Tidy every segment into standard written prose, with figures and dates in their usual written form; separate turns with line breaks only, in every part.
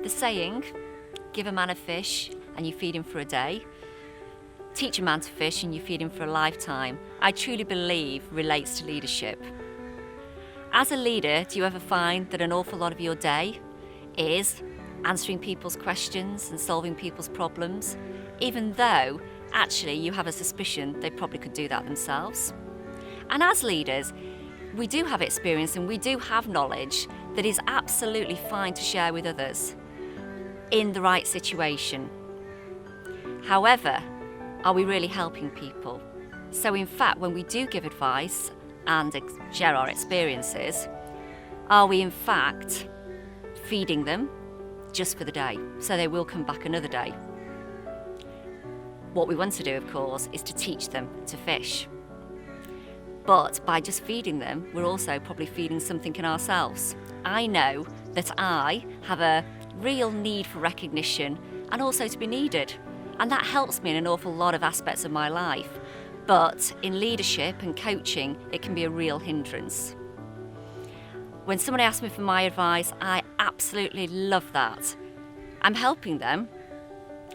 The saying, give a man a fish and you feed him for a day, teach a man to fish and you feed him for a lifetime, I truly believe relates to leadership. As a leader, do you ever find that an awful lot of your day is answering people's questions and solving people's problems, even though actually you have a suspicion they probably could do that themselves? And as leaders, we do have experience and we do have knowledge that is absolutely fine to share with others in the right situation. However, are we really helping people? So in fact, when we do give advice and share our experiences, are we in fact feeding them just for the day, so they will come back another day? What we want to do, of course, is to teach them to fish. But by just feeding them, we're also probably feeding something in ourselves. I know that I have a real need for recognition and also to be needed. And that helps me in an awful lot of aspects of my life. But in leadership and coaching, it can be a real hindrance. When somebody asks me for my advice, I absolutely love that. I'm helping them,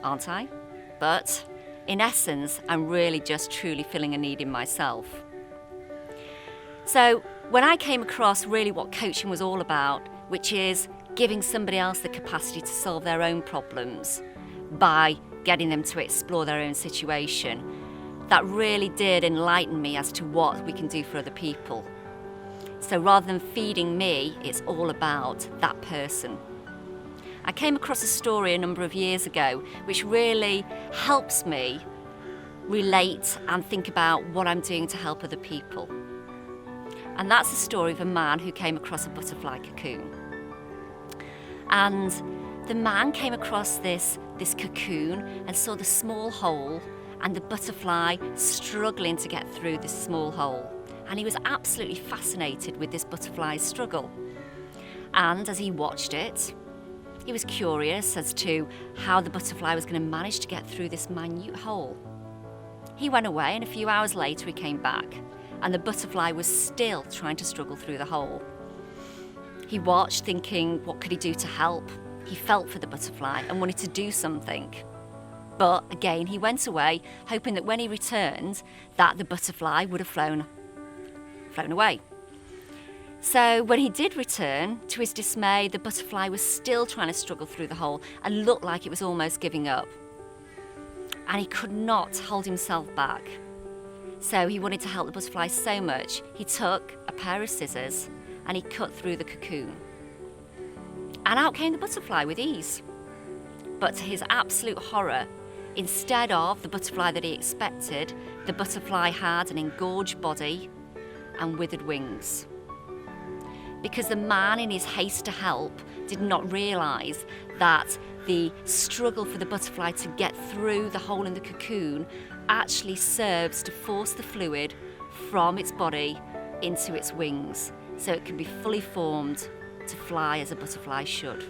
aren't I? But in essence, I'm really just truly filling a need in myself. So when I came across really what coaching was all about, which is giving somebody else the capacity to solve their own problems by getting them to explore their own situation, that really did enlighten me as to what we can do for other people. So rather than feeding me, it's all about that person. I came across a story a number of years ago which really helps me relate and think about what I'm doing to help other people. And that's the story of a man who came across a butterfly cocoon. And the man came across this cocoon and saw the small hole and the butterfly struggling to get through this small hole. And he was absolutely fascinated with this butterfly's struggle. And as he watched it, he was curious as to how the butterfly was going to manage to get through this minute hole. He went away, and a few hours later he came back, and the butterfly was still trying to struggle through the hole. He watched, thinking, what could he do to help? He felt for the butterfly and wanted to do something. But again, he went away, hoping that when he returned, that the butterfly would have flown away. So when he did return, to his dismay, the butterfly was still trying to struggle through the hole and looked like it was almost giving up. And he could not hold himself back. So he wanted to help the butterfly so much, he took a pair of scissors and he cut through the cocoon. And out came the butterfly with ease. But to his absolute horror, instead of the butterfly that he expected, the butterfly had an engorged body and withered wings. Because the man, in his haste to help, did not realise that the struggle for the butterfly to get through the hole in the cocoon actually serves to force the fluid from its body into its wings, so it can be fully formed to fly as a butterfly should.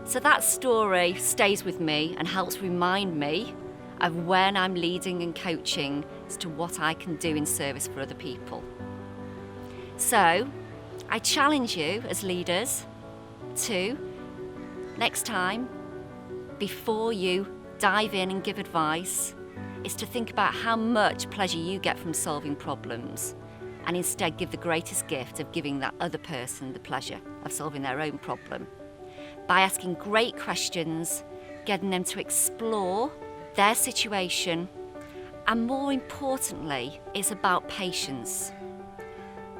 So that story stays with me and helps remind me of when I'm leading and coaching as to what I can do in service for other people. So I challenge you as leaders to, next time, before you dive in and give advice, is to think about how much pleasure you get from solving problems, and instead give the greatest gift of giving that other person the pleasure of solving their own problem by asking great questions, getting them to explore their situation, and more importantly, it's about patience.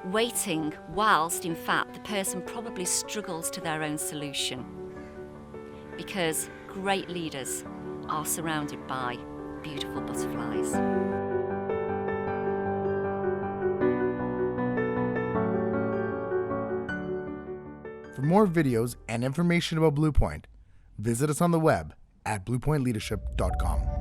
Waiting whilst, in fact, the person probably struggles to their own solution. Because great leaders are surrounded by beautiful butterflies.
For more videos and information about Blue Point, visit us on the web at bluepointleadership.com.